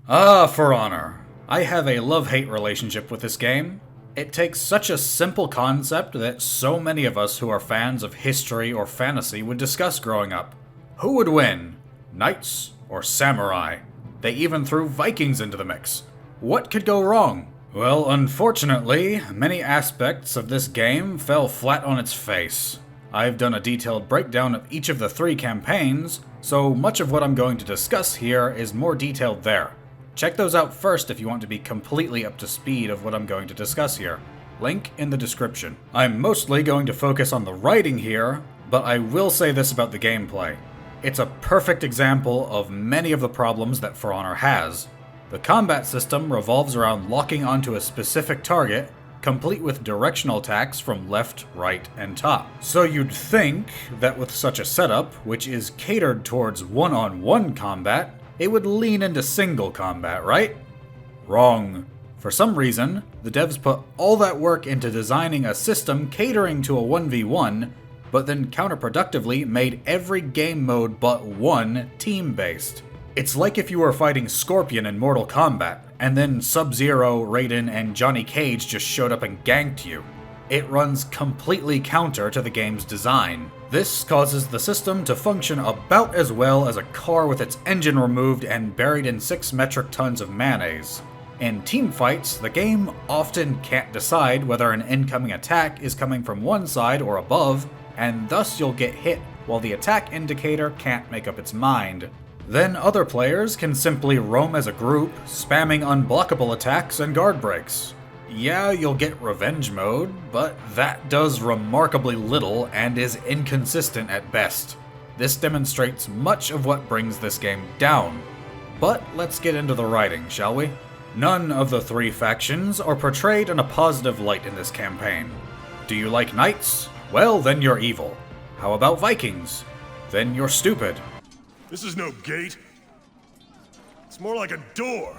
Ah, For Honor. I have a love-hate relationship with this game. It takes such a simple concept that so many of us who are fans of history or fantasy would discuss growing up. Who would win? Knights or samurai? They even threw Vikings into the mix. What could go wrong? Well, unfortunately, many aspects of this game fell flat on its face. I've done a detailed breakdown of each of the 3 campaigns, so much of what I'm going to discuss here is more detailed there. Check those out first if you want to be completely up to speed of what I'm going to discuss here. Link in the description. I'm mostly going to focus on the writing here, but I will say this about the gameplay. It's a perfect example of many of the problems that For Honor has. The combat system revolves around locking onto a specific target, complete with directional attacks from left, right, and top. So you'd think that with such a setup, which is catered towards one-on-one combat, it would lean into single combat, right? Wrong. For some reason, the devs put all that work into designing a system catering to a 1v1, but then counterproductively made every game mode but one team-based. It's like if you were fighting Scorpion in Mortal Kombat, and then Sub-Zero, Raiden, and Johnny Cage just showed up and ganked you. It runs completely counter to the game's design. This causes the system to function about as well as a car with its engine removed and buried in 6 metric tons of mayonnaise. In teamfights, the game often can't decide whether an incoming attack is coming from one side or above, and thus you'll get hit while the attack indicator can't make up its mind. Then other players can simply roam as a group, spamming unblockable attacks and guard breaks. Yeah, you'll get revenge mode, but that does remarkably little and is inconsistent at best. This demonstrates much of what brings this game down. But let's get into the writing, shall we? None of the 3 factions are portrayed in a positive light in this campaign. Do you like knights? Well, then you're evil. How about Vikings? Then you're stupid. This is no gate. It's more like a door.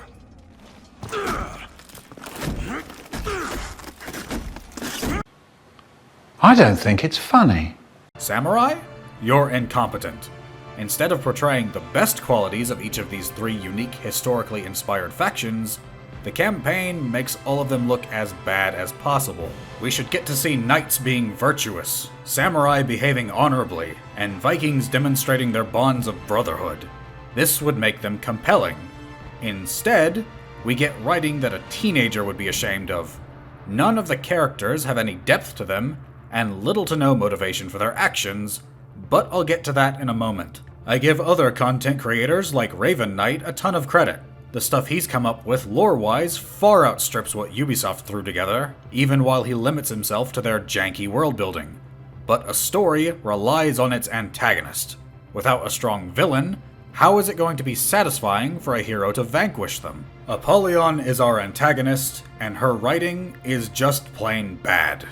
I don't think it's funny. Samurai? You're incompetent. Instead of portraying the best qualities of each of these 3 unique historically inspired factions, the campaign makes all of them look as bad as possible. We should get to see knights being virtuous, samurai behaving honorably, and Vikings demonstrating their bonds of brotherhood. This would make them compelling. Instead, we get writing that a teenager would be ashamed of. None of the characters have any depth to them, and little to no motivation for their actions, but I'll get to that in a moment. I give other content creators like Raven Knight a ton of credit. The stuff he's come up with lore-wise far outstrips what Ubisoft threw together, even while he limits himself to their janky world-building. But a story relies on its antagonist. Without a strong villain, how is it going to be satisfying for a hero to vanquish them? Apollyon is our antagonist, and her writing is just plain bad.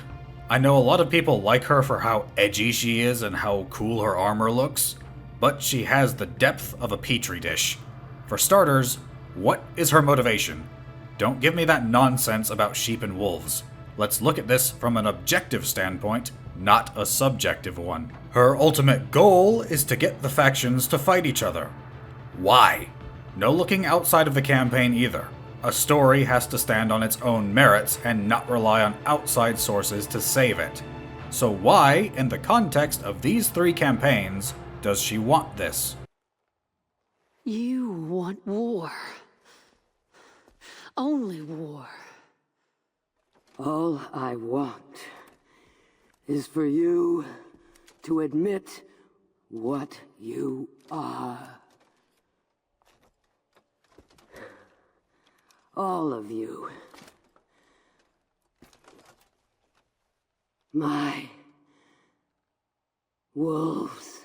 I know a lot of people like her for how edgy she is and how cool her armor looks, but she has the depth of a petri dish. For starters, what is her motivation? Don't give me that nonsense about sheep and wolves. Let's look at this from an objective standpoint, not a subjective one. Her ultimate goal is to get the factions to fight each other. Why? No looking outside of the campaign either. A story has to stand on its own merits and not rely on outside sources to save it. So why, in the context of these 3 campaigns, does she want this? You want war. Only war. All I want is for you to admit what you are. All of you. My wolves.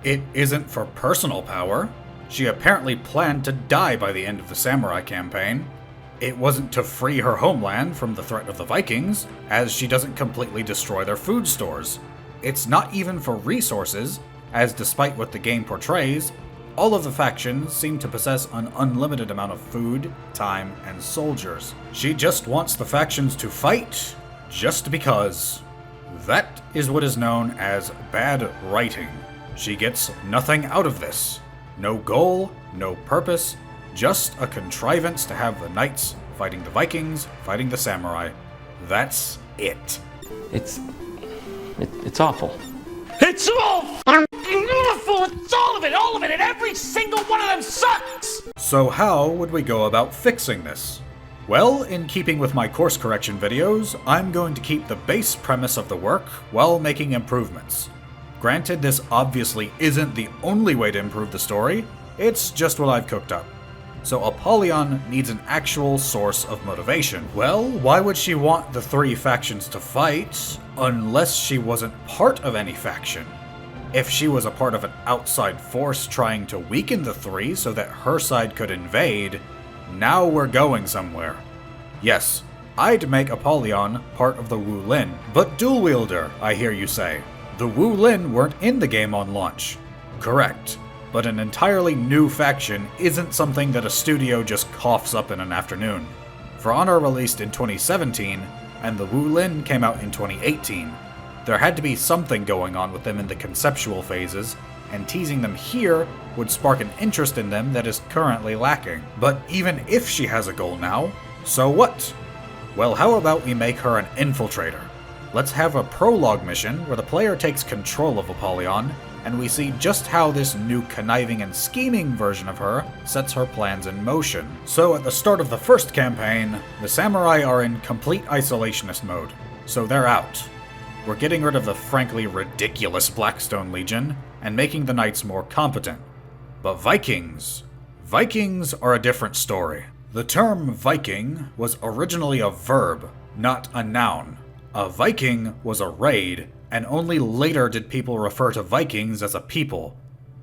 It isn't for personal power. She apparently planned to die by the end of the Samurai campaign. It wasn't to free her homeland from the threat of the Vikings, as she doesn't completely destroy their food stores. It's not even for resources, as despite what the game portrays, all of the factions seem to possess an unlimited amount of food, time, and soldiers. She just wants the factions to fight, just because. That is what is known as bad writing. She gets nothing out of this. No goal, no purpose, just a contrivance to have the knights fighting the Vikings, fighting the samurai. That's it. It's awful. It's awful! It's all of it, and every single one of them sucks! So how would we go about fixing this? Well, in keeping with my course correction videos, I'm going to keep the base premise of the work while making improvements. Granted, this obviously isn't the only way to improve the story, it's just what I've cooked up. So Apollyon needs an actual source of motivation. Well, why would she want the three factions to fight, unless she wasn't part of any faction? If she was a part of an outside force trying to weaken the three so that her side could invade, now we're going somewhere. Yes, I'd make Apollyon part of the Wu Lin, but Dual-Wielder, I hear you say. The Wu Lin weren't in the game on launch. Correct. But an entirely new faction isn't something that a studio just coughs up in an afternoon. For Honor released in 2017, and the Wu Lin came out in 2018. There had to be something going on with them in the conceptual phases, and teasing them here would spark an interest in them that is currently lacking. But even if she has a goal now, so what? Well, how about we make her an infiltrator? Let's have a prologue mission where the player takes control of Apollyon, and we see just how this new conniving and scheming version of her sets her plans in motion. So at the start of the first campaign, the samurai are in complete isolationist mode, so they're out. We're getting rid of the frankly ridiculous Blackstone Legion, and making the knights more competent. But Vikings are a different story. The term Viking was originally a verb, not a noun. A Viking was a raid, and only later did people refer to Vikings as a people.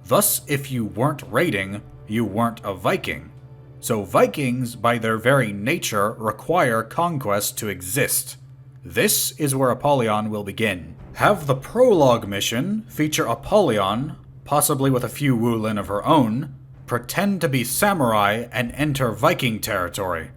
Thus, if you weren't raiding, you weren't a Viking. So Vikings, by their very nature, require conquest to exist. This is where Apollyon will begin. Have the prologue mission feature Apollyon, possibly with a few Wu Lin of her own, pretend to be samurai and enter Viking territory.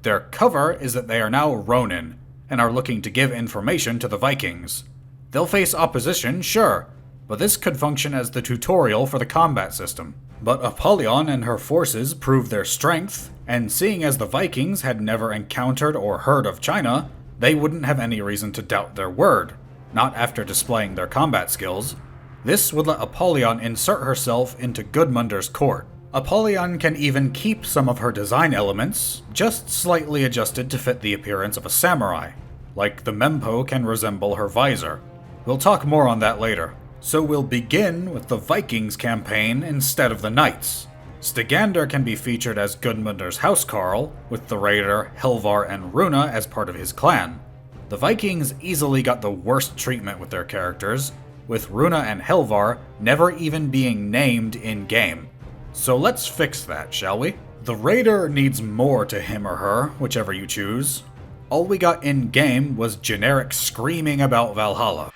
Their cover is that they are now Ronin, and are looking to give information to the Vikings. They'll face opposition, sure, but this could function as the tutorial for the combat system. But Apollyon and her forces prove their strength, and seeing as the Vikings had never encountered or heard of China, they wouldn't have any reason to doubt their word, not after displaying their combat skills. This would let Apollyon insert herself into Gudmunder's court. Apollyon can even keep some of her design elements, just slightly adjusted to fit the appearance of a samurai, like the mempo can resemble her visor. We'll talk more on that later. So we'll begin with the Vikings campaign instead of the Knights. Stygander can be featured as Gudmunder's housecarl, with the raider Helvar and Runa as part of his clan. The Vikings easily got the worst treatment with their characters, with Runa and Helvar never even being named in-game. So let's fix that, shall we? The raider needs more to him or her, whichever you choose. All we got in-game was generic screaming about Valhalla.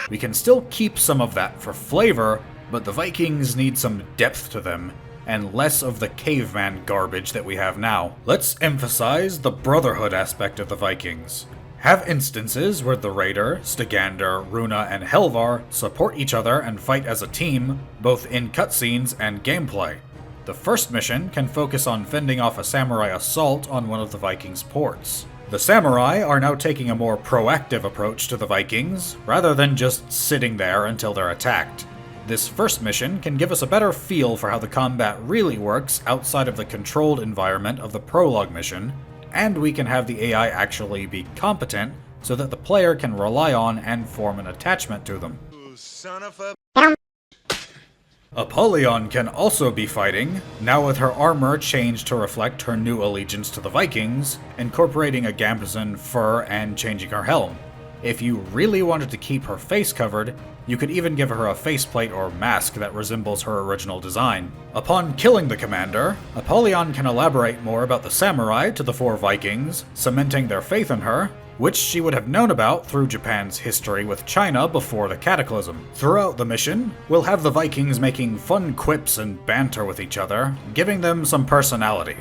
We can still keep some of that for flavor, but the Vikings need some depth to them, and less of the caveman garbage that we have now. Let's emphasize the brotherhood aspect of the Vikings. Have instances where the raider, Stygander, Runa, and Helvar support each other and fight as a team, both in cutscenes and gameplay. The first mission can focus on fending off a samurai assault on one of the Vikings' ports. The samurai are now taking a more proactive approach to the Vikings, rather than just sitting there until they're attacked. This first mission can give us a better feel for how the combat really works outside of the controlled environment of the prologue mission, and we can have the AI actually be competent so that the player can rely on and form an attachment to them. Son of a... Apollyon can also be fighting, now with her armor changed to reflect her new allegiance to the Vikings, incorporating a gambeson fur and changing her helm. If you really wanted to keep her face covered, you could even give her a faceplate or mask that resembles her original design. Upon killing the commander, Apollyon can elaborate more about the samurai to the four Vikings, cementing their faith in her, which she would have known about through Japan's history with China before the Cataclysm. Throughout the mission, we'll have the Vikings making fun quips and banter with each other, giving them some personality.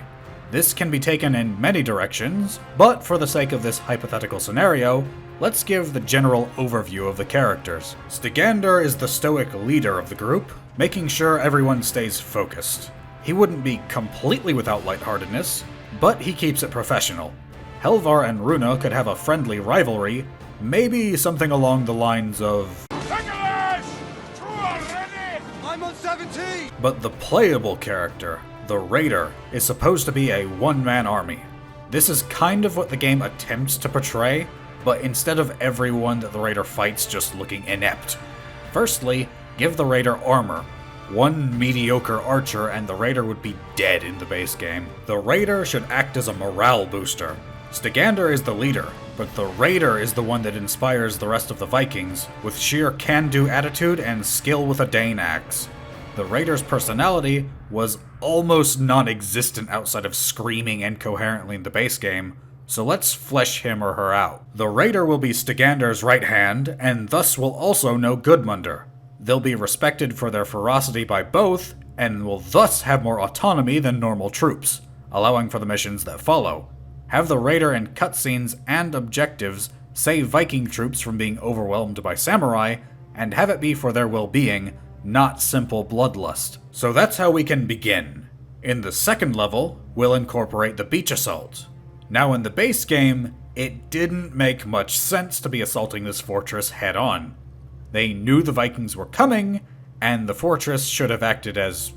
This can be taken in many directions, but for the sake of this hypothetical scenario, let's give the general overview of the characters. Stygander is the stoic leader of the group, making sure everyone stays focused. He wouldn't be completely without lightheartedness, but he keeps it professional. Helvar and Runa could have a friendly rivalry, maybe something along the lines of, I'm on 17! but the playable character, the Raider, is supposed to be a one-man army. This is kind of what the game attempts to portray, but instead of everyone that the Raider fights just looking inept. Firstly, give the Raider armor. One mediocre archer and the Raider would be dead in the base game. The Raider should act as a morale booster. Stygander is the leader, but the Raider is the one that inspires the rest of the Vikings, with sheer can-do attitude and skill with a Dane axe. The Raider's personality was almost non-existent outside of screaming incoherently in the base game, so let's flesh him or her out. The Raider will be Stygander's right hand, and thus will also know Gudmundr. They'll be respected for their ferocity by both, and will thus have more autonomy than normal troops, allowing for the missions that follow. Have the Raider in cutscenes and objectives save Viking troops from being overwhelmed by samurai, and have it be for their well-being, not simple bloodlust. So that's how we can begin. In the second level, we'll incorporate the beach assault. Now in the base game, it didn't make much sense to be assaulting this fortress head-on. They knew the Vikings were coming, and the fortress should have acted as,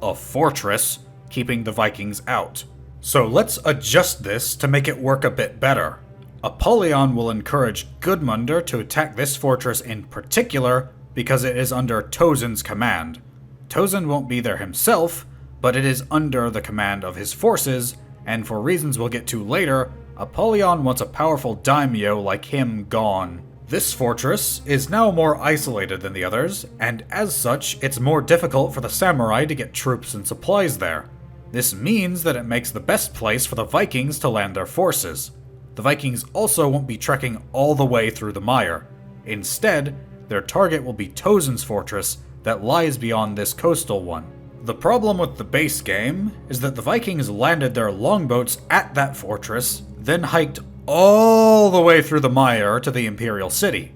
a fortress, keeping the Vikings out. So let's adjust this to make it work a bit better. Apollyon will encourage Gudmundr to attack this fortress in particular because it is under Tozin's command. Tozin won't be there himself, but it is under the command of his forces, and for reasons we'll get to later, Apollyon wants a powerful daimyo like him gone. This fortress is now more isolated than the others, and as such, it's more difficult for the samurai to get troops and supplies there. This means that it makes the best place for the Vikings to land their forces. The Vikings also won't be trekking all the way through the mire. Instead, their target will be Tozin's fortress that lies beyond this coastal one. The problem with the base game is that the Vikings landed their longboats at that fortress, then hiked all the way through the mire to the Imperial City.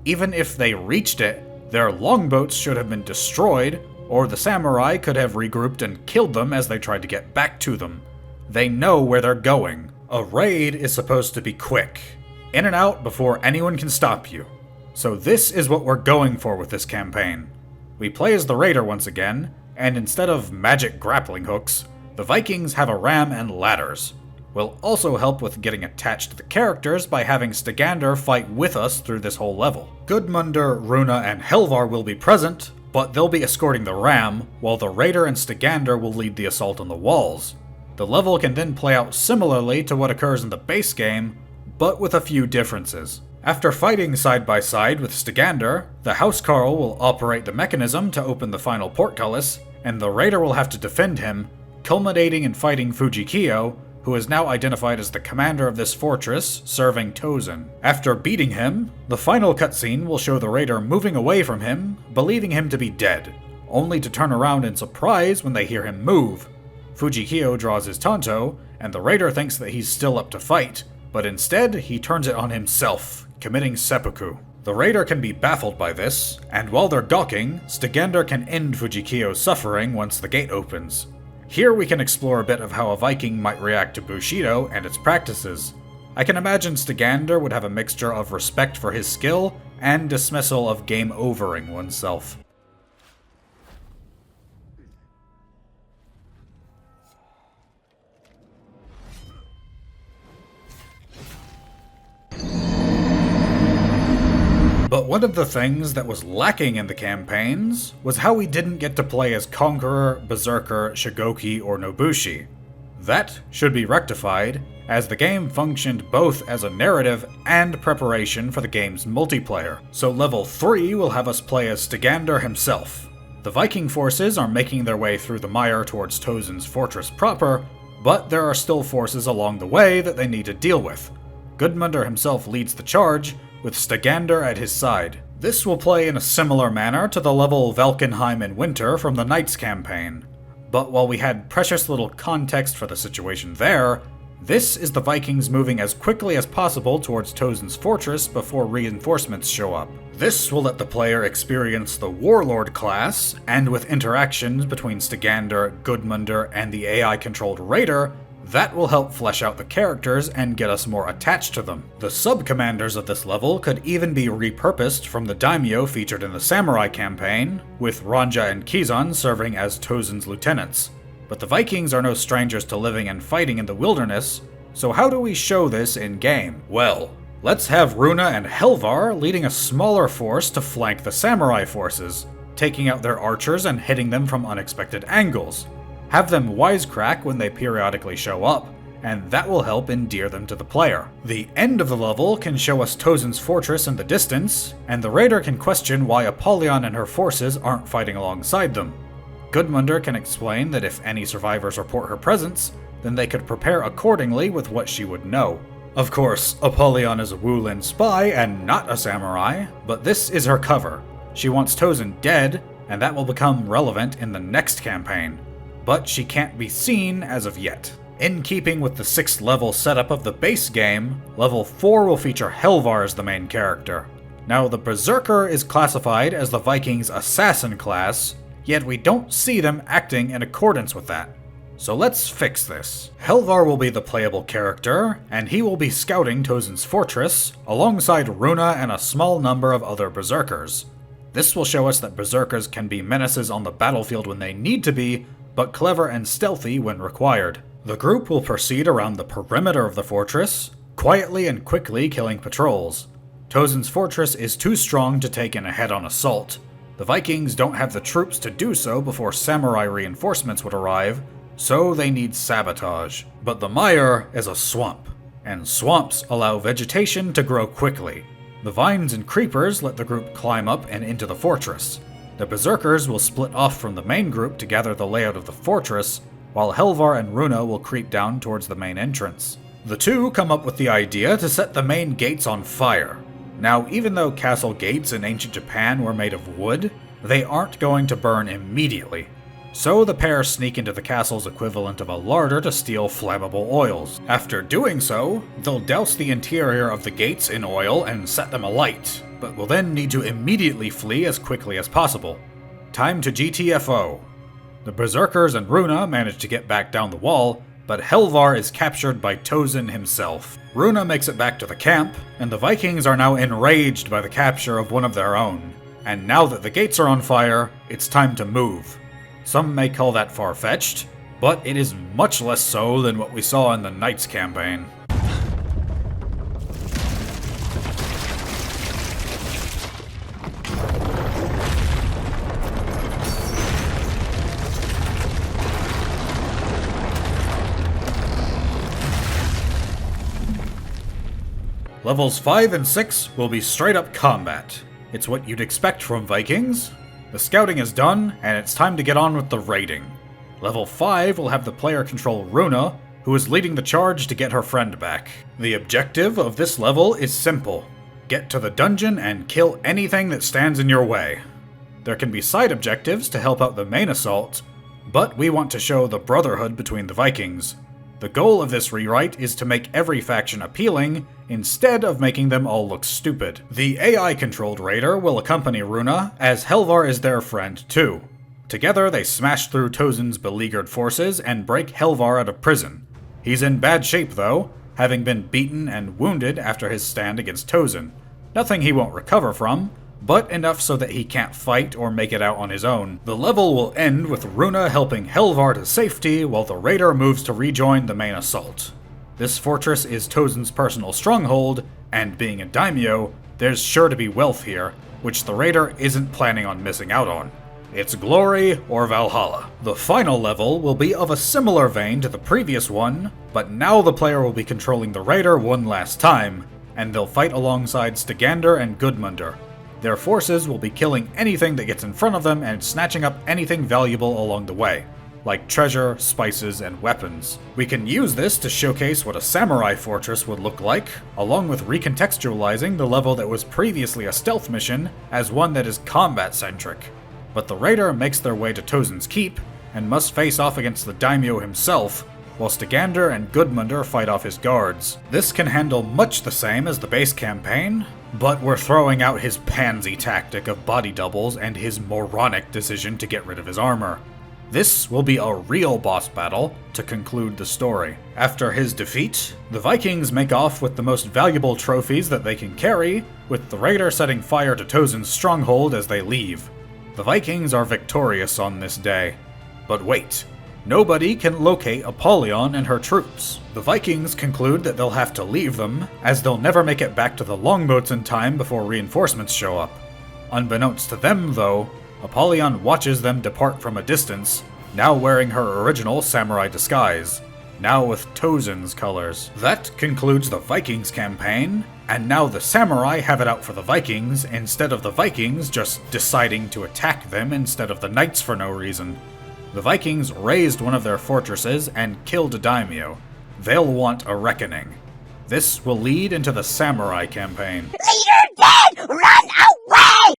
Even if they reached it, their longboats should have been destroyed, or the samurai could have regrouped and killed them as they tried to get back to them. They know where they're going. A raid is supposed to be quick, in and out before anyone can stop you. So this is what we're going for with this campaign. We play as the Raider once again, and instead of magic grappling hooks, the Vikings have a ram and ladders. We'll also help with getting attached to the characters by having Stygander fight with us through this whole level. Gudmundr, Runa, and Helvar will be present, but they'll be escorting the ram, while the Raider and Stygander will lead the assault on the walls. The level can then play out similarly to what occurs in the base game, but with a few differences. After fighting side by side with Stygander, the Housecarl will operate the mechanism to open the final portcullis, and the Raider will have to defend him, culminating in fighting Fujikiyo, who is now identified as the commander of this fortress, serving Tozin. After beating him, the final cutscene will show the Raider moving away from him, believing him to be dead, only to turn around in surprise when they hear him move. Fujikiyo draws his tanto, and the Raider thinks that he's still up to fight, but instead he turns it on himself, committing seppuku. The Raider can be baffled by this, and while they're gawking, Stygander can end Fujikiyo's suffering once the gate opens. Here we can explore a bit of how a Viking might react to Bushido and its practices. I can imagine Stygander would have a mixture of respect for his skill and dismissal of game-overing oneself. But one of the things that was lacking in the campaigns was how we didn't get to play as Conqueror, Berserker, Shigoki, or Nobushi. That should be rectified, as the game functioned both as a narrative and preparation for the game's multiplayer. So level 3 will have us play as Stygander himself. The Viking forces are making their way through the mire towards Tozin's fortress proper, but there are still forces along the way that they need to deal with. Gudmundr himself leads the charge, with Stygander at his side. This will play in a similar manner to the level Valkenheim in Winter from the Knights campaign, But while we had precious little context for the situation there, this is the Vikings moving as quickly as possible towards Tozen's fortress before reinforcements show up. This will let the player experience the Warlord class, and with interactions between Stygander, Gudmundur, and the AI-controlled Raider, that will help flesh out the characters and get us more attached to them. The sub-commanders of this level could even be repurposed from the daimyo featured in the Samurai campaign, with Ranja and Kizan serving as Tozen's lieutenants. But the Vikings are no strangers to living and fighting in the wilderness, so how do we show this in-game? Well, let's have Runa and Helvar leading a smaller force to flank the samurai forces, taking out their archers and hitting them from unexpected angles. Have them wisecrack when they periodically show up, and that will help endear them to the player. The end of the level can show us Tozen's fortress in the distance, and the Raider can question why Apollyon and her forces aren't fighting alongside them. Gudmundur can explain that if any survivors report her presence, then they could prepare accordingly with what she would know. Of course, Apollyon is a Wulin spy and not a samurai, but this is her cover. She wants Tozen dead, and that will become relevant in the next campaign. But she can't be seen as of yet. In keeping with the 6th level setup of the base game, level 4 will feature Helvar as the main character. Now, the Berserker is classified as the Vikings' assassin class, yet we don't see them acting in accordance with that. So let's fix this. Helvar will be the playable character, and he will be scouting Tozen's fortress, alongside Runa and a small number of other Berserkers. This will show us that Berserkers can be menaces on the battlefield when they need to be, but clever and stealthy when required. The group will proceed around the perimeter of the fortress, quietly and quickly killing patrols. Tozen's fortress is too strong to take in a head-on assault. The Vikings don't have the troops to do so before samurai reinforcements would arrive, so they need sabotage. But the mire is a swamp, and swamps allow vegetation to grow quickly. The vines and creepers let the group climb up and into the fortress. The Berserkers will split off from the main group to gather the layout of the fortress, while Helvar and Runa will creep down towards the main entrance. The two come up with the idea to set the main gates on fire. Now, even though castle gates in ancient Japan were made of wood, they aren't going to burn immediately. So the pair sneak into the castle's equivalent of a larder to steal flammable oils. After doing so, they'll douse the interior of the gates in oil and set them alight, but will then need to immediately flee as quickly as possible. Time to GTFO. The Berserkers and Runa manage to get back down the wall, but Helvar is captured by Tozen himself. Runa makes it back to the camp, and the Vikings are now enraged by the capture of one of their own. And now that the gates are on fire, it's time to move. Some may call that far-fetched, but it is much less so than what we saw in the Knights campaign. Levels 5 and 6 will be straight-up combat. It's what you'd expect from Vikings. The scouting is done, and it's time to get on with the raiding. Level 5 will have the player control Runa, who is leading the charge to get her friend back. The objective of this level is simple. Get to the dungeon and kill anything that stands in your way. There can be side objectives to help out the main assault, but we want to show the brotherhood between the Vikings. The goal of this rewrite is to make every faction appealing, instead of making them all look stupid. The AI-controlled raider will accompany Runa, as Helvar is their friend too. Together they smash through Tozen's beleaguered forces and break Helvar out of prison. He's in bad shape though, having been beaten and wounded after his stand against Tozen. Nothing he won't recover from, but enough so that he can't fight or make it out on his own. The level will end with Runa helping Helvar to safety while the raider moves to rejoin the main assault. This fortress is Tozen's personal stronghold, and being a daimyo, there's sure to be wealth here, which the raider isn't planning on missing out on. It's glory or Valhalla. The final level will be of a similar vein to the previous one, but now the player will be controlling the raider one last time, and they'll fight alongside Stygander and Gudmundur. Their forces will be killing anything that gets in front of them and snatching up anything valuable along the way, like treasure, spices, and weapons. We can use this to showcase what a samurai fortress would look like, along with recontextualizing the level that was previously a stealth mission as one that is combat-centric. But the raider makes their way to Tozen's keep, and must face off against the daimyo himself, while Stygander and Gudmundur fight off his guards. This can handle much the same as the base campaign, but we're throwing out his pansy tactic of body doubles and his moronic decision to get rid of his armor. This will be a real boss battle to conclude the story. After his defeat, the Vikings make off with the most valuable trophies that they can carry, with the raider setting fire to Tozin's stronghold as they leave. The Vikings are victorious on this day. But wait. Nobody can locate Apollyon and her troops. The Vikings conclude that they'll have to leave them, as they'll never make it back to the longboats in time before reinforcements show up. Unbeknownst to them, though, Apollyon watches them depart from a distance, now wearing her original samurai disguise, now with Tozin's colors. That concludes the Vikings campaign, and now the samurai have it out for the Vikings instead of the Vikings just deciding to attack them instead of the knights for no reason. The Vikings razed one of their fortresses and killed a daimyo. They'll want a reckoning. This will lead into the samurai campaign. Leader dead! Run away!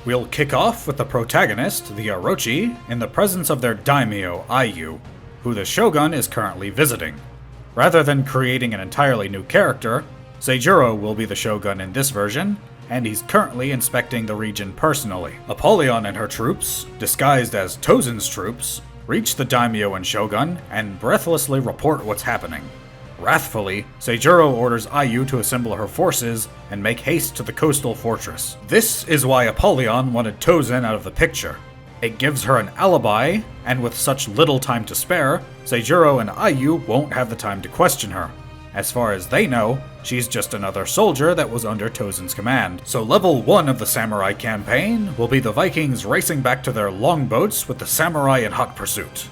We'll kick off with the protagonist, the Orochi, in the presence of their daimyo, Ayu, who the shogun is currently visiting. Rather than creating an entirely new character, Seijuro will be the shogun in this version, and he's currently inspecting the region personally. Apollyon and her troops, disguised as Tozin's troops, reach the daimyo and shogun and breathlessly report what's happening. Wrathfully, Seijuro orders Ayu to assemble her forces and make haste to the coastal fortress. This is why Apollyon wanted Tozin out of the picture. It gives her an alibi, and with such little time to spare, Seijuro and Ayu won't have the time to question her. As far as they know, she's just another soldier that was under Tozin's command. So level 1 of the samurai campaign will be the Vikings racing back to their longboats with the samurai in hot pursuit.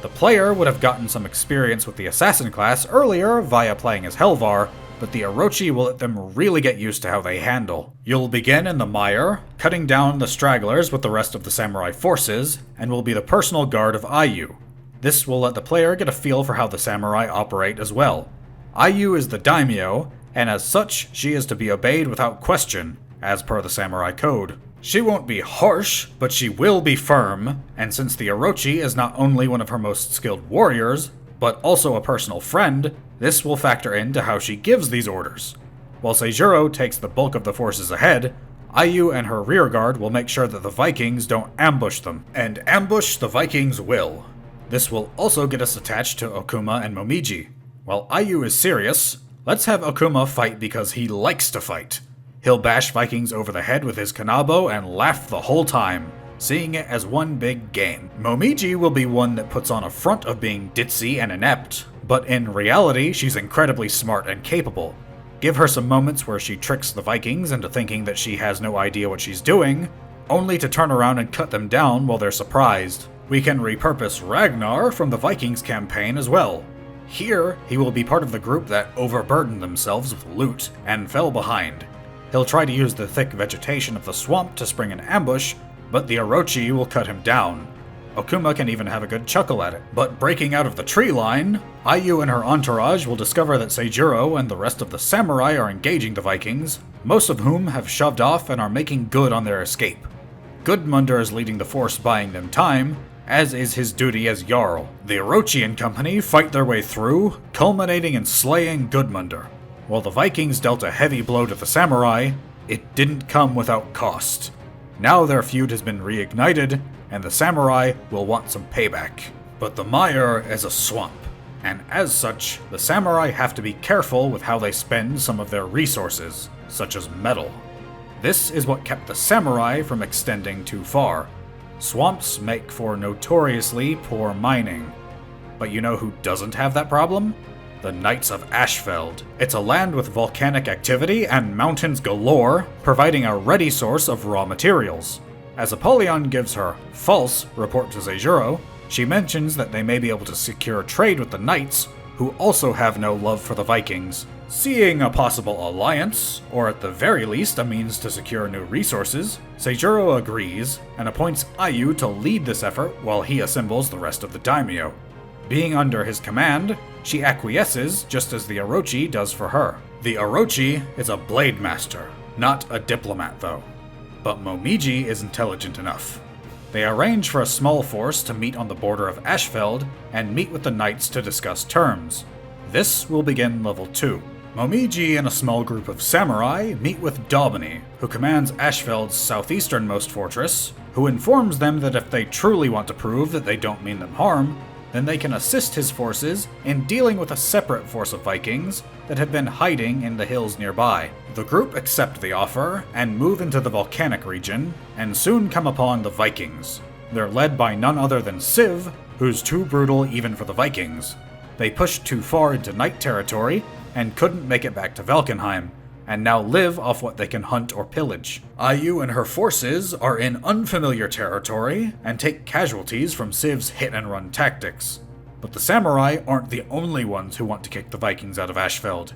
The player would have gotten some experience with the assassin class earlier via playing as Helvar, but the Orochi will let them really get used to how they handle. You'll begin in the mire, cutting down the stragglers with the rest of the samurai forces, and will be the personal guard of Ayu. This will let the player get a feel for how the samurai operate as well. Ayu is the daimyo, and as such, she is to be obeyed without question, as per the samurai code. She won't be harsh, but she will be firm, and since the Orochi is not only one of her most skilled warriors, but also a personal friend, this will factor into how she gives these orders. While Seijuro takes the bulk of the forces ahead, Ayu and her rearguard will make sure that the Vikings don't ambush them. And ambush the Vikings will. This will also get us attached to Okuma and Momiji. While Ayu is serious, let's have Okuma fight because he likes to fight. He'll bash Vikings over the head with his kanabo and laugh the whole time, seeing it as one big game. Momiji will be one that puts on a front of being ditzy and inept, but in reality she's incredibly smart and capable. Give her some moments where she tricks the Vikings into thinking that she has no idea what she's doing, only to turn around and cut them down while they're surprised. We can repurpose Ragnar from the Vikings campaign as well. Here, he will be part of the group that overburdened themselves with loot and fell behind. He'll try to use the thick vegetation of the swamp to spring an ambush, but the Orochi will cut him down. Okuma can even have a good chuckle at it. But breaking out of the tree line, Ayu and her entourage will discover that Seijuro and the rest of the samurai are engaging the Vikings, most of whom have shoved off and are making good on their escape. Gudmundur is leading the force buying them time, as is his duty as Jarl. The Orochi and company fight their way through, culminating in slaying Gudmundur. While the Vikings dealt a heavy blow to the samurai, it didn't come without cost. Now their feud has been reignited, and the samurai will want some payback. But the mire is a swamp, and as such, the samurai have to be careful with how they spend some of their resources, such as metal. This is what kept the samurai from extending too far. Swamps make for notoriously poor mining. But you know who doesn't have that problem? The Knights of Ashfeld. It's a land with volcanic activity and mountains galore, providing a ready source of raw materials. As Apollyon gives her false report to Seijuro, she mentions that they may be able to secure trade with the Knights, who also have no love for the Vikings. Seeing a possible alliance, or at the very least a means to secure new resources, Seijuro agrees and appoints Ayu to lead this effort while he assembles the rest of the daimyo. Being under his command, she acquiesces just as the Orochi does for her. The Orochi is a blade master, not a diplomat though. But Momiji is intelligent enough. They arrange for a small force to meet on the border of Ashfeld and meet with the knights to discuss terms. This will begin level 2. Momiji and a small group of samurai meet with Daubeny, who commands Ashfeld's southeasternmost fortress, who informs them that if they truly want to prove that they don't mean them harm, then they can assist his forces in dealing with a separate force of Vikings that had been hiding in the hills nearby. The group accept the offer and move into the volcanic region, and soon come upon the Vikings. They're led by none other than Civ, who's too brutal even for the Vikings. They pushed too far into Knight territory and couldn't make it back to Valkenheim, and now live off what they can hunt or pillage. Ayu and her forces are in unfamiliar territory and take casualties from Civ's hit-and-run tactics. But the samurai aren't the only ones who want to kick the Vikings out of Ashfeld.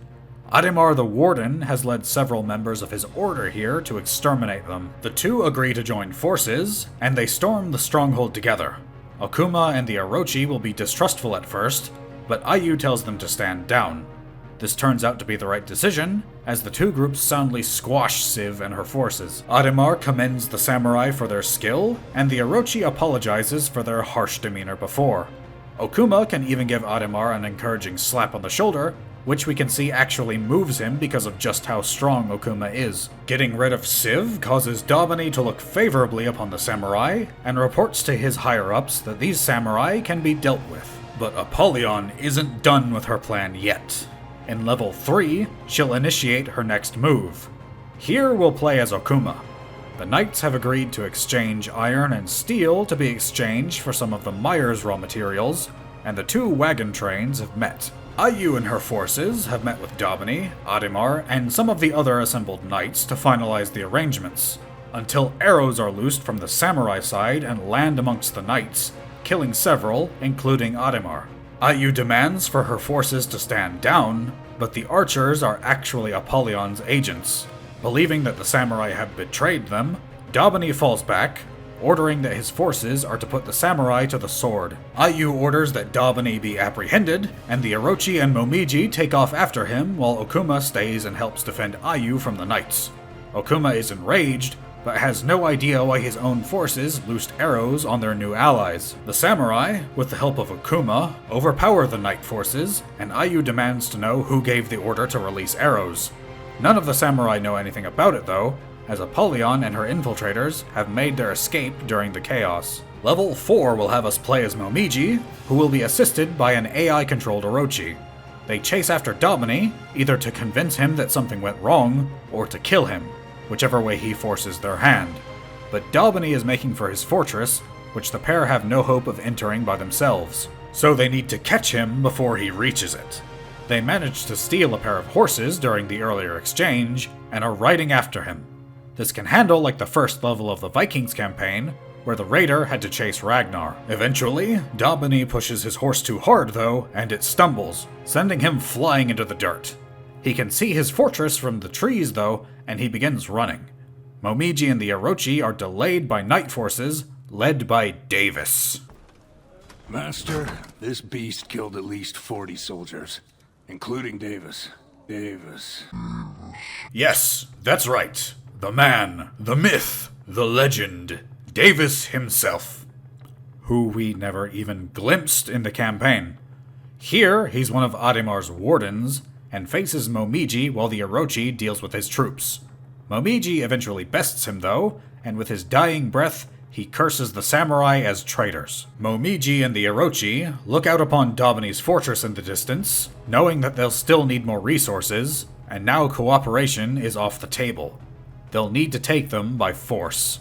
Ademar the Warden has led several members of his order here to exterminate them. The two agree to join forces, and they storm the stronghold together. Okuma and the Orochi will be distrustful at first, but Ayu tells them to stand down. This turns out to be the right decision, as the two groups soundly squash Civ and her forces. Ademar commends the samurai for their skill, and the Orochi apologizes for their harsh demeanor before. Okuma can even give Ademar an encouraging slap on the shoulder, which we can see actually moves him because of just how strong Okuma is. Getting rid of Civ causes Daubeny to look favorably upon the samurai, and reports to his higher-ups that these samurai can be dealt with. But Apollyon isn't done with her plan yet. In level 3, she'll initiate her next move. Here we'll play as Okuma. The knights have agreed to exchange iron and steel to be exchanged for some of the Myers raw materials, and the two wagon trains have met. Ayu and her forces have met with Daubeny, Ademar, and some of the other assembled knights to finalize the arrangements, until arrows are loosed from the samurai side and land amongst the knights, killing several, including Ademar. Ayu demands for her forces to stand down, but the archers are actually Apollyon's agents. Believing that the samurai have betrayed them, Daubeny falls back, ordering that his forces are to put the samurai to the sword. Ayu orders that Daubeny be apprehended, and the Orochi and Momiji take off after him while Okuma stays and helps defend Ayu from the knights. Okuma is enraged, but has no idea why his own forces loosed arrows on their new allies. The samurai, with the help of Okuma, overpower the knight forces, and Ayu demands to know who gave the order to release arrows. None of the samurai know anything about it though, as Apollyon and her infiltrators have made their escape during the chaos. Level 4 will have us play as Momiji, who will be assisted by an AI-controlled Orochi. They chase after Daubeny, either to convince him that something went wrong, or to kill him, whichever way he forces their hand. But Daubeny is making for his fortress, which the pair have no hope of entering by themselves, so they need to catch him before he reaches it. They manage to steal a pair of horses during the earlier exchange, and are riding after him. This can handle like the first level of the Vikings campaign, where the raider had to chase Ragnar. Eventually, Daubeny pushes his horse too hard though, and it stumbles, sending him flying into the dirt. He can see his fortress from the trees though, and he begins running. Momiji and the Orochi are delayed by knight forces, led by Davis. Master, this beast killed at least 40 soldiers, including Davis. Yes, that's right. The man, the myth, the legend, Davis himself, who we never even glimpsed in the campaign. Here, he's one of Ademar's wardens, and faces Momiji while the Orochi deals with his troops. Momiji eventually bests him though, and with his dying breath, he curses the samurai as traitors. Momiji and the Orochi look out upon Daubeny's fortress in the distance, knowing that they'll still need more resources, and now cooperation is off the table. They'll need to take them by force.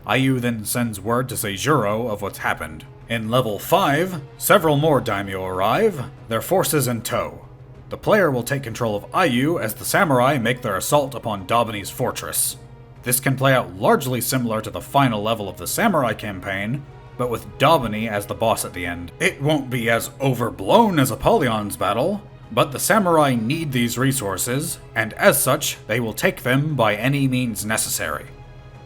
Ayu then sends word to Seijuro of what's happened. In level 5, several more daimyo arrive, their forces in tow. The player will take control of Ayu as the samurai make their assault upon Daubeny's fortress. This can play out largely similar to the final level of the samurai campaign, but with Daubeny as the boss at the end. It won't be as overblown as Apollyon's battle, but the samurai need these resources, and as such, they will take them by any means necessary.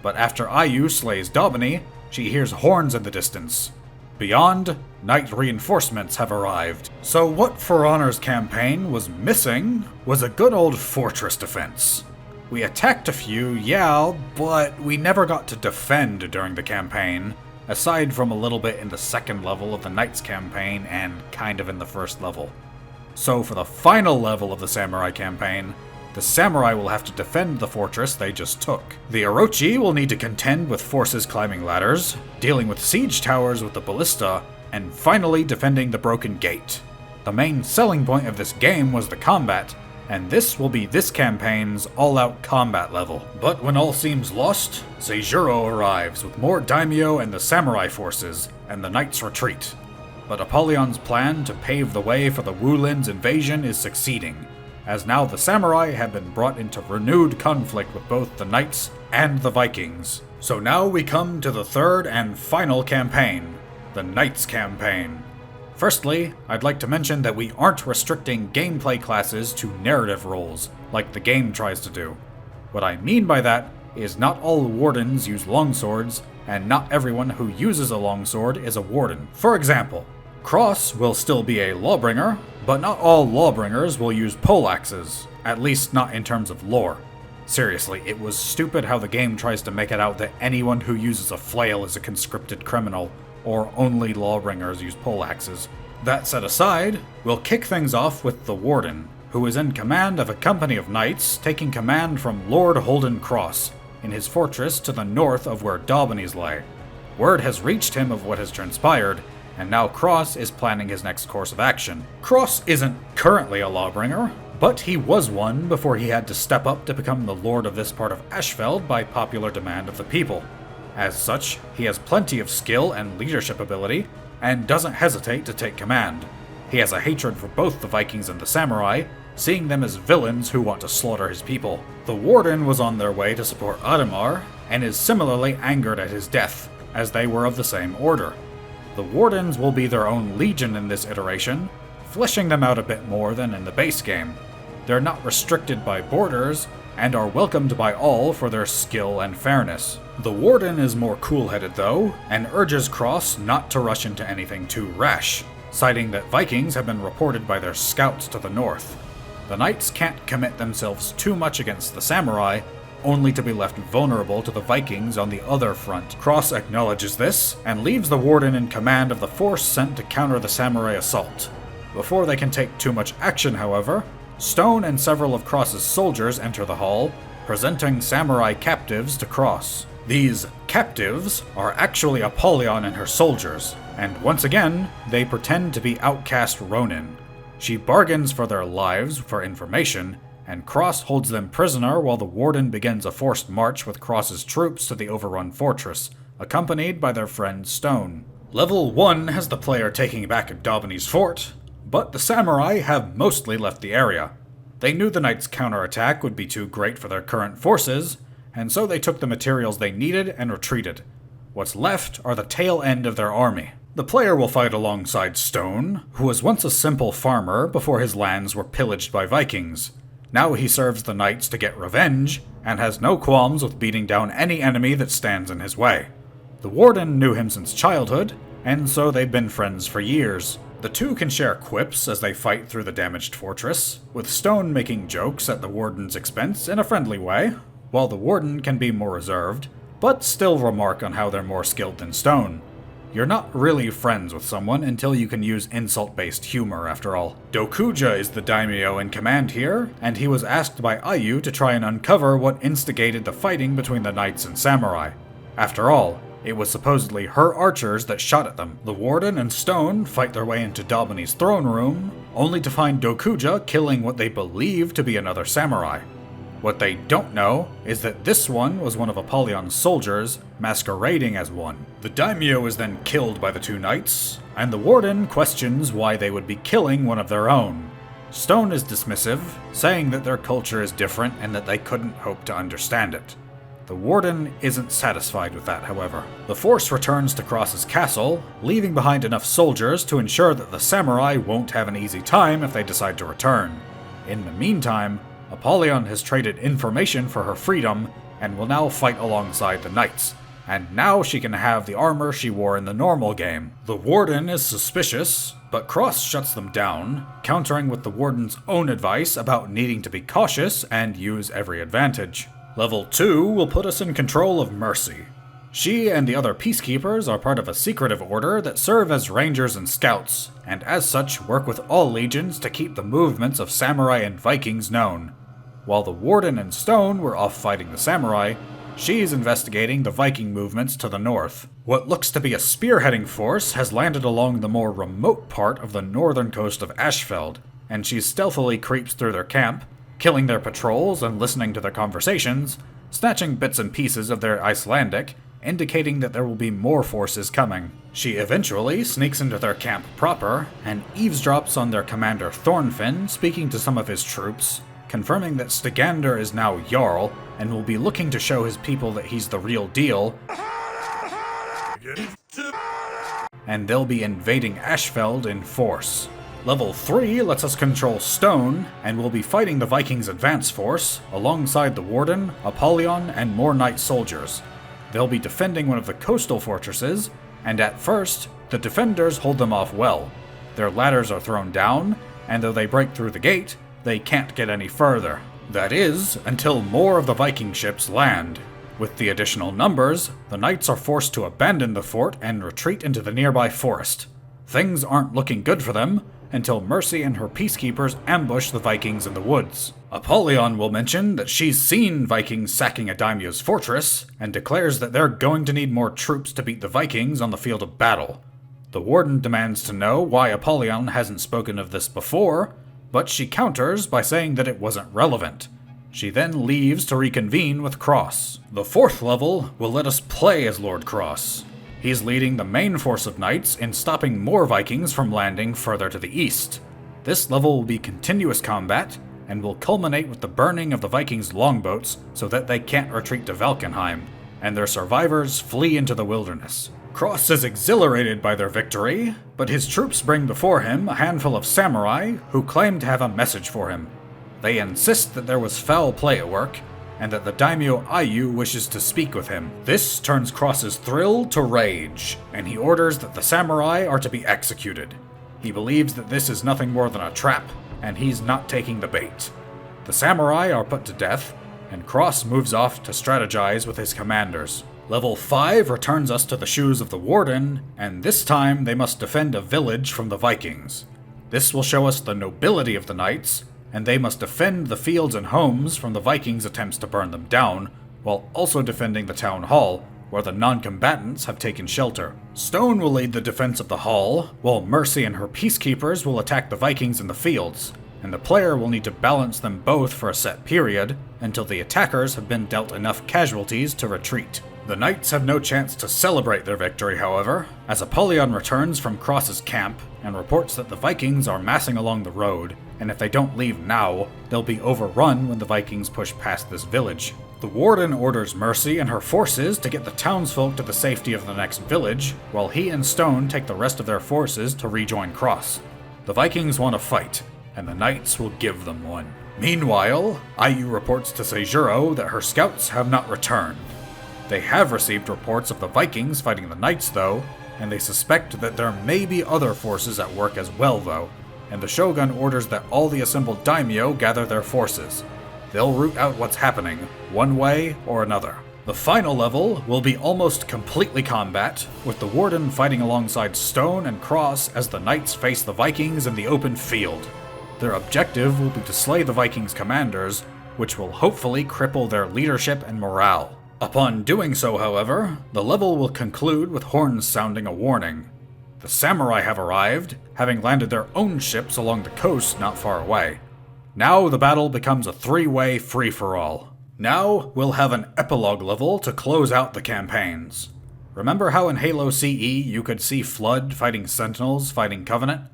But after Ayu slays Daubeny, she hears horns in the distance. Beyond, knight reinforcements have arrived. So what For Honor's campaign was missing was a good old fortress defense. We attacked a few, yeah, but we never got to defend during the campaign, aside from a little bit in the second level of the Knights campaign and kind of in the first level. So for the final level of the Samurai campaign, the Samurai will have to defend the fortress they just took. The Orochi will need to contend with forces climbing ladders, dealing with siege towers with the ballista, and finally defending the Broken Gate. The main selling point of this game was the combat, and this will be this campaign's all-out combat level. But when all seems lost, Seijuro arrives with more daimyo and the samurai forces, and the knights retreat. But Apollyon's plan to pave the way for the Wulin's invasion is succeeding, as now the samurai have been brought into renewed conflict with both the knights and the Vikings. So now we come to the third and final campaign, the Knights campaign. Firstly, I'd like to mention that we aren't restricting gameplay classes to narrative roles, like the game tries to do. What I mean by that is not all wardens use longswords, and not everyone who uses a longsword is a warden. For example, Cross will still be a lawbringer, but not all lawbringers will use poleaxes, at least not in terms of lore. Seriously, it was stupid how the game tries to make it out that anyone who uses a flail is a conscripted criminal, or only lawbringers use poleaxes. That set aside, we'll kick things off with the Warden, who is in command of a company of knights taking command from Lord Holden Cross, in his fortress to the north of where Daubany's lay. Word has reached him of what has transpired, and now Cross is planning his next course of action. Cross isn't currently a lawbringer, but he was one before he had to step up to become the lord of this part of Ashfeld by popular demand of the people. As such, he has plenty of skill and leadership ability, and doesn't hesitate to take command. He has a hatred for both the Vikings and the samurai, seeing them as villains who want to slaughter his people. The Warden was on their way to support Adhemar, and is similarly angered at his death, as they were of the same order. The Wardens will be their own legion in this iteration, fleshing them out a bit more than in the base game. They're not restricted by borders, and are welcomed by all for their skill and fairness. The Warden is more cool-headed though, and urges Cross not to rush into anything too rash, citing that Vikings have been reported by their scouts to the north. The Knights can't commit themselves too much against the Samurai, only to be left vulnerable to the Vikings on the other front. Cross acknowledges this, and leaves the Warden in command of the force sent to counter the Samurai assault. Before they can take too much action, however, Stone and several of Cross's soldiers enter the hall, presenting samurai captives to Cross. These captives are actually Apollyon and her soldiers, and once again, they pretend to be outcast Ronin. She bargains for their lives for information, and Cross holds them prisoner while the Warden begins a forced march with Cross's troops to the overrun fortress, accompanied by their friend Stone. Level 1 has the player taking back Daubany's fort, but the samurai have mostly left the area. They knew the Knights' counterattack would be too great for their current forces, and so they took the materials they needed and retreated. What's left are the tail end of their army. The player will fight alongside Stone, who was once a simple farmer before his lands were pillaged by Vikings. Now he serves the Knights to get revenge, and has no qualms with beating down any enemy that stands in his way. The Warden knew him since childhood, and so they've been friends for years. The two can share quips as they fight through the damaged fortress, with Stone making jokes at the Warden's expense in a friendly way, while the Warden can be more reserved, but still remark on how they're more skilled than Stone. You're not really friends with someone until you can use insult-based humor, after all. Dokuja is the daimyo in command here, and he was asked by Ayu to try and uncover what instigated the fighting between the Knights and Samurai. After all, it was supposedly her archers that shot at them. The Warden and Stone fight their way into Daubany's throne room, only to find Dokuja killing what they believe to be another samurai. What they don't know is that this one was one of Apollyon's soldiers, masquerading as one. The daimyo is then killed by the two knights, and the Warden questions why they would be killing one of their own. Stone is dismissive, saying that their culture is different and that they couldn't hope to understand it. The Warden isn't satisfied with that, however. The force returns to Cross's castle, leaving behind enough soldiers to ensure that the samurai won't have an easy time if they decide to return. In the meantime, Apollyon has traded information for her freedom, and will now fight alongside the Knights, and now she can have the armor she wore in the normal game. The Warden is suspicious, but Cross shuts them down, countering with the Warden's own advice about needing to be cautious and use every advantage. Level 2 will put us in control of Mercy. She and the other peacekeepers are part of a secretive order that serve as rangers and scouts, and as such work with all legions to keep the movements of samurai and Vikings known. While the Warden and Stone were off fighting the samurai, she's investigating the Viking movements to the north. What looks to be a spearheading force has landed along the more remote part of the northern coast of Ashfeld, and she stealthily creeps through their camp, killing their patrols and listening to their conversations, snatching bits and pieces of their Icelandic, indicating that there will be more forces coming. She eventually sneaks into their camp proper, and eavesdrops on their commander Thornfinn speaking to some of his troops, confirming that Stygander is now Jarl, and will be looking to show his people that he's the real deal, and they'll be invading Ashfeld in force. Level 3 lets us control Stone, and we'll be fighting the Vikings' advance force, alongside the Warden, Apollyon, and more knight soldiers. They'll be defending one of the coastal fortresses, and at first, the defenders hold them off well. Their ladders are thrown down, and though they break through the gate, they can't get any further. That is, until more of the Viking ships land. With the additional numbers, the knights are forced to abandon the fort and retreat into the nearby forest. Things aren't looking good for them, until Mercy and her peacekeepers ambush the Vikings in the woods. Apollyon will mention that she's seen Vikings sacking a daimyo's fortress, and declares that they're going to need more troops to beat the Vikings on the field of battle. The Warden demands to know why Apollyon hasn't spoken of this before, but she counters by saying that it wasn't relevant. She then leaves to reconvene with Cross. The 4th level will let us play as Lord Cross. He's leading the main force of knights in stopping more Vikings from landing further to the east. This level will be continuous combat, and will culminate with the burning of the Vikings' longboats so that they can't retreat to Valkenheim, and their survivors flee into the wilderness. Cross is exhilarated by their victory, but his troops bring before him a handful of samurai who claim to have a message for him. They insist that there was foul play at work, and that the daimyo Ayu wishes to speak with him. This turns Cross's thrill to rage, and he orders that the samurai are to be executed. He believes that this is nothing more than a trap, and he's not taking the bait. The samurai are put to death, and Cross moves off to strategize with his commanders. Level 5 returns us to the shoes of the Warden, and this time they must defend a village from the Vikings. This will show us the nobility of the knights, and they must defend the fields and homes from the Vikings' attempts to burn them down, while also defending the town hall, where the non-combatants have taken shelter. Stone will lead the defense of the hall, while Mercy and her peacekeepers will attack the Vikings in the fields, and the player will need to balance them both for a set period, until the attackers have been dealt enough casualties to retreat. The knights have no chance to celebrate their victory, however, as Apollyon returns from Cross's camp and reports that the Vikings are massing along the road, and if they don't leave now, they'll be overrun when the Vikings push past this village. The Warden orders Mercy and her forces to get the townsfolk to the safety of the next village, while he and Stone take the rest of their forces to rejoin Cross. The Vikings want a fight, and the knights will give them one. Meanwhile, Ayu reports to Seijuro that her scouts have not returned. They have received reports of the Vikings fighting the knights, though, and they suspect that there may be other forces at work as well, though, and the Shogun orders that all the assembled daimyo gather their forces. They'll root out what's happening, one way or another. The final level will be almost completely combat, with the Warden fighting alongside Stone and Cross as the knights face the Vikings in the open field. Their objective will be to slay the Vikings' commanders, which will hopefully cripple their leadership and morale. Upon doing so, however, the level will conclude with horns sounding a warning. The samurai have arrived, having landed their own ships along the coast not far away. Now the battle becomes a 3-way free-for-all. Now we'll have an epilogue level to close out the campaigns. Remember how in Halo CE you could see Flood fighting Sentinels fighting Covenant?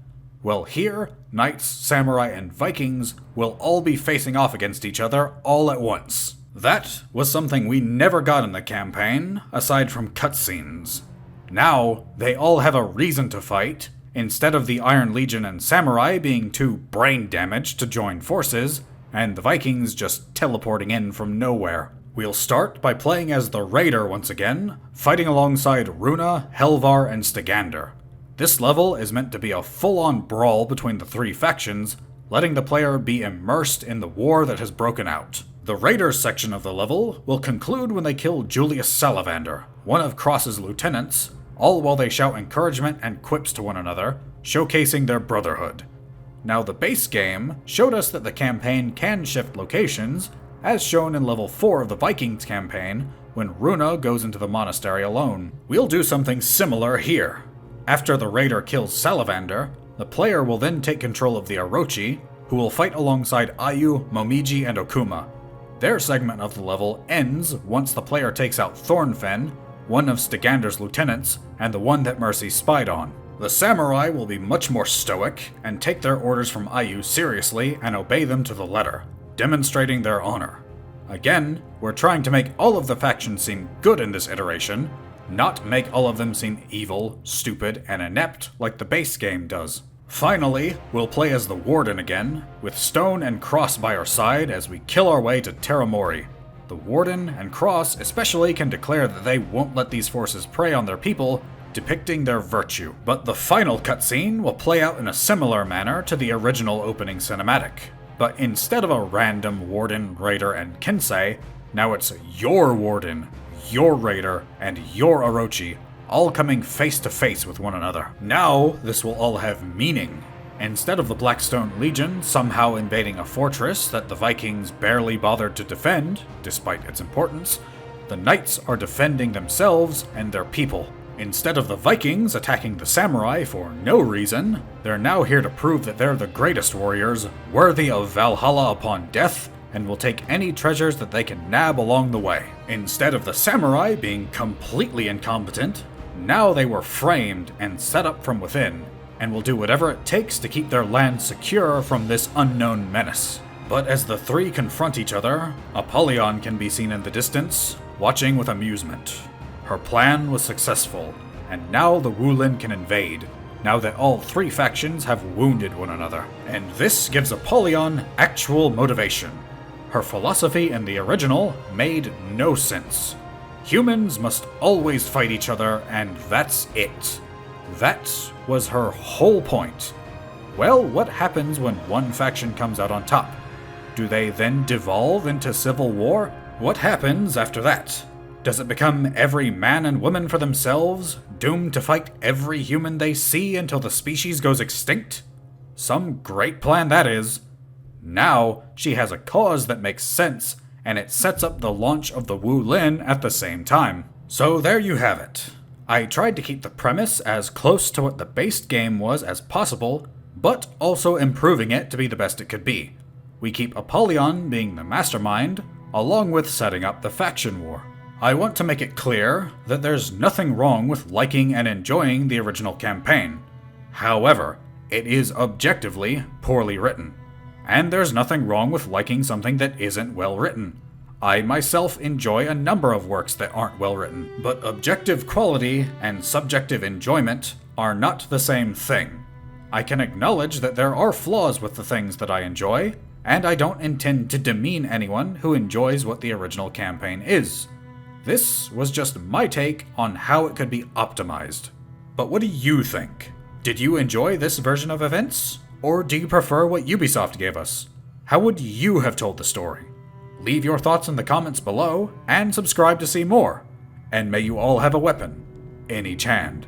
Well, here, Knights, Samurai, and Vikings will all be facing off against each other all at once. That was something we never got in the campaign, aside from cutscenes. Now, they all have a reason to fight. Instead of the Iron Legion and Samurai being too brain damaged to join forces, and the Vikings just teleporting in from nowhere. We'll start by playing as the Raider once again, fighting alongside Runa, Helvar, and Stygander. This level is meant to be a full-on brawl between the three factions, letting the player be immersed in the war that has broken out. The Raiders section of the level will conclude when they kill Julius Salamander, one of Cross's lieutenants, all while they shout encouragement and quips to one another, showcasing their brotherhood. Now the base game showed us that the campaign can shift locations, as shown in level 4 of the Vikings campaign, when Runa goes into the monastery alone. We'll do something similar here. After the Raider kills Salamander, the player will then take control of the Orochi, who will fight alongside Ayu, Momiji, and Okuma. Their segment of the level ends once the player takes out Thornfen, one of Stygander's lieutenants, and the one that Mercy spied on. The samurai will be much more stoic, and take their orders from Ayu seriously and obey them to the letter, demonstrating their honor. Again, we're trying to make all of the factions seem good in this iteration, not make all of them seem evil, stupid, and inept like the base game does. Finally, we'll play as the Warden again, with Stone and Cross by our side as we kill our way to Terramori. The Warden and Cross especially can declare that they won't let these forces prey on their people, depicting their virtue. But the final cutscene will play out in a similar manner to the original opening cinematic. But instead of a random Warden, Raider, and Kinsei, now it's your Warden, your Raider, and your Orochi, all coming face to face with one another. Now, this will all have meaning. Instead of the Blackstone Legion somehow invading a fortress that the Vikings barely bothered to defend, despite its importance, the Knights are defending themselves and their people. Instead of the Vikings attacking the samurai for no reason, they're now here to prove that they're the greatest warriors, worthy of Valhalla upon death, and will take any treasures that they can nab along the way. Instead of the samurai being completely incompetent, now they were framed and set up from within, and will do whatever it takes to keep their land secure from this unknown menace. But as the three confront each other, Apollyon can be seen in the distance, watching with amusement. Her plan was successful, and now the Wulin can invade, now that all three factions have wounded one another. And this gives Apollyon actual motivation. Her philosophy in the original made no sense. Humans must always fight each other, and that's it. That was her whole point. Well, what happens when one faction comes out on top? Do they then devolve into civil war? What happens after that? Does it become every man and woman for themselves, doomed to fight every human they see until the species goes extinct? Some great plan that is. Now, she has a cause that makes sense, and it sets up the launch of the Wu Lin at the same time. So there you have it. I tried to keep the premise as close to what the base game was as possible, but also improving it to be the best it could be. We keep Apollyon being the mastermind, along with setting up the faction war. I want to make it clear that there's nothing wrong with liking and enjoying the original campaign. However, it is objectively poorly written. And there's nothing wrong with liking something that isn't well written. I myself enjoy a number of works that aren't well written, but objective quality and subjective enjoyment are not the same thing. I can acknowledge that there are flaws with the things that I enjoy, and I don't intend to demean anyone who enjoys what the original campaign is. This was just my take on how it could be optimized. But what do you think? Did you enjoy this version of events? Or do you prefer what Ubisoft gave us? How would you have told the story? Leave your thoughts in the comments below, and subscribe to see more. And may you all have a weapon in each hand.